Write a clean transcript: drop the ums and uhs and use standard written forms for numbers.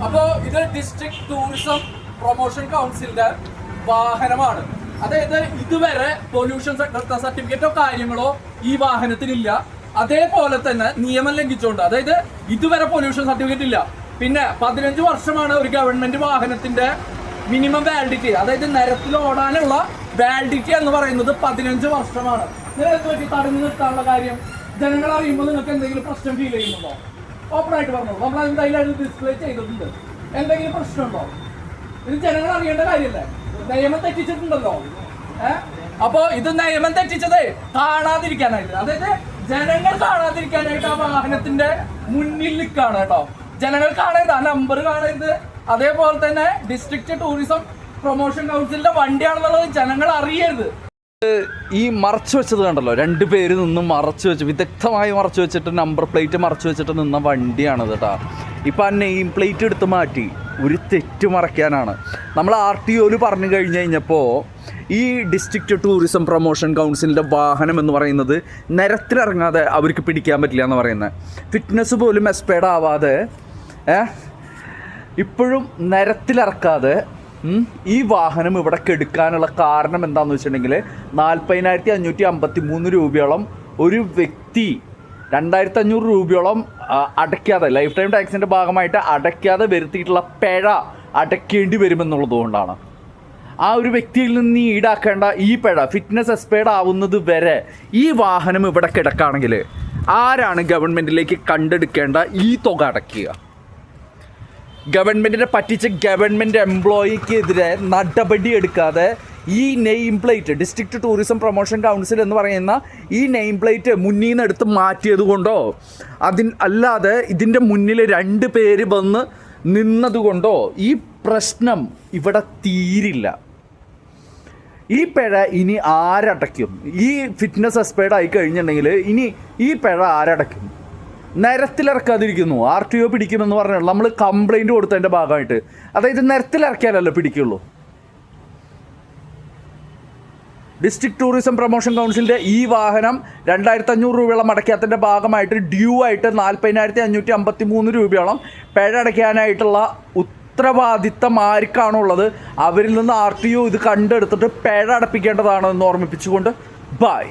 അപ്പോൾ ഇത് district tourism promotion കൗൺസിലിന്റെ വാഹനമാണ്. അതായത് ഇതുവരെ പൊല്യൂഷൻ സർട്ടിഫിക്കറ്റോ കാര്യങ്ങളോ ഈ വാഹനത്തിനില്ല. അതേപോലെ തന്നെ നിയമം ലംഘിച്ചുകൊണ്ട്, അതായത് ഇതുവരെ പൊല്യൂഷൻ സർട്ടിഫിക്കറ്റ് ഇല്ല. പിന്നെ 15 വർഷമാണ് ഒരു ഗവൺമെന്റ് വാഹനത്തിന്റെ മിനിമം വാലിഡിറ്റി. അതായത് നിരത്തിൽ ഓടാനുള്ള വാലിഡിറ്റി എന്ന് പറയുന്നത് 15 വർഷമാണ്. നിങ്ങൾക്ക് പറ്റി തടഞ്ഞു നിർത്താനുള്ള കാര്യം ജനങ്ങൾ അറിയുമ്പോൾ നിങ്ങൾക്ക് എന്തെങ്കിലും പ്രശ്നം ഫീൽ ചെയ്യുന്നുണ്ടോ? ഓപ്പണായിട്ട് പറഞ്ഞോളൂ. നമ്മൾ എന്തായാലും ഡിസ്പ്ലേ ചെയ്തിട്ടുണ്ട്. എന്തെങ്കിലും പ്രശ്നമുണ്ടോ? ഇത് ജനങ്ങൾ അറിയേണ്ട കാര്യമല്ലേ? നിയമം തെറ്റിച്ചിട്ടുണ്ടല്ലോ. അപ്പൊ ഇത് നിയമം തെറ്റിച്ചത് കാണാതിരിക്കാനായിട്ട്, അതായത് ജനങ്ങൾ കാണാതിരിക്കാനായിട്ട് ആ വാഹനത്തിന്റെ മുന്നിൽ നിൽക്കാണ് കേട്ടോ. ജനങ്ങൾ കാണരുത്, ആ നമ്പർ കാണരുത്. അതേപോലെ തന്നെ ഡിസ്ട്രിക്ട് ടൂറിസം പ്രൊമോഷൻ കൗൺസിലിന്റെ വണ്ടിയാണെന്നുള്ളത് ജനങ്ങൾ അറിയരുത്. ഈ മറച്ചു വെച്ചത് കണ്ടല്ലോ, 2 പേര് നിന്ന് മറച്ചു വെച്ച്, വിദഗ്ധമായി മറച്ചു വെച്ചിട്ട് നമ്പർ പ്ലേറ്റ് മറച്ചു വെച്ചിട്ട് നിന്ന വണ്ടിയാണത് കേട്ടോ. ഇപ്പം ആ നെയിം പ്ലേറ്റ് എടുത്ത് മാറ്റി ഒരു തെറ്റ് മറയ്ക്കാനാണ്. നമ്മൾ RTOയിൽ പറഞ്ഞു കഴിഞ്ഞപ്പോൾ ഈ ഡിസ്ട്രിക്ട് ടൂറിസം പ്രൊമോഷൻ കൗൺസിലിൻ്റെ വാഹനം എന്ന് പറയുന്നത് നിരത്തിലിറങ്ങാതെ അവർക്ക് പിടിക്കാൻ പറ്റില്ല എന്ന് പറയുന്നത്. ഫിറ്റ്നസ് പോലും എക്സ്പയർഡ് ആവാതെ ഇപ്പോഴും നിരത്തിലിറക്കാതെ ഈ വാഹനം ഇവിടെ കെടുക്കാനുള്ള കാരണം എന്താണെന്ന് വെച്ചിട്ടുണ്ടെങ്കിൽ 40,553 രൂപയോളം ഒരു വ്യക്തി 2,500 രൂപയോളം അടയ്ക്കാതെ, ലൈഫ് ടൈം ടാക്സിൻ്റെ ഭാഗമായിട്ട് അടയ്ക്കാതെ വരുത്തിയിട്ടുള്ള പിഴ അടയ്ക്കേണ്ടി വരുമെന്നുള്ളതുകൊണ്ടാണ്. ആ ഒരു വ്യക്തിയിൽ നിന്ന് ഈടാക്കേണ്ട ഈ പിഴ ഫിറ്റ്നസ് എക്സ്പയർഡ് ആവുന്നത് വരെ ഈ വാഹനം ഇവിടെ കിടക്കുകയാണെങ്കിൽ ആരാണ് ഗവൺമെൻറ്റിലേക്ക് കണ്ടെടുക്കേണ്ട ഈ തുക അടയ്ക്കുക? ഗവൺമെൻറ്റിനെ പറ്റിച്ച ഗവൺമെൻറ് എംപ്ലോയിക്കെതിരെ നടപടി എടുക്കാതെ ഈ name plate, district tourism promotion council എന്ന് പറയുന്ന ഈ നെയിം പ്ലേറ്റ് മുന്നിൽ നിന്ന് എടുത്ത് മാറ്റിയത് കൊണ്ടോ അല്ലാതെ ഇതിൻ്റെ മുന്നിൽ 2 പേര് വന്ന് നിന്നതുകൊണ്ടോ ഈ പ്രശ്നം ഇവിടെ തീരില്ല. ഈ പിഴ ഇനി ആരടയ്ക്കും? ഈ ഫിറ്റ്നസ് എക്സ്പയർഡ് ആയി കഴിഞ്ഞിട്ടുണ്ടെങ്കിൽ ഇനി ഈ പിഴ ആരടയ്ക്കും? നിരത്തിലിറക്കാതിരിക്കുന്നു. RTO പിടിക്കുമെന്ന് പറഞ്ഞാൽ നമ്മൾ കംപ്ലൈൻറ്റ് കൊടുത്തതിൻ്റെ ഭാഗമായിട്ട്, അതായത് നിരത്തിലിറക്കിയാലല്ലോ പിടിക്കുള്ളൂ. ഡിസ്ട്രിക്ട് ടൂറിസം പ്രൊമോഷൻ കൗൺസിലിൻ്റെ ഈ വാഹനം 2,500 രൂപയോളം അടയ്ക്കാത്തതിൻ്റെ ഭാഗമായിട്ട് ഡ്യൂ ആയിട്ട് 40,553 രൂപയോളം പിഴ അടയ്ക്കാനായിട്ടുള്ള ഉത്തരവാദിത്തം ആർക്കാണുള്ളത്? അവരിൽ നിന്ന് RTO ഇത് കണ്ടെടുത്തിട്ട് പിഴ അടപ്പിക്കേണ്ടതാണ് എന്ന് ഓർമ്മിപ്പിച്ചുകൊണ്ട് ബൈ.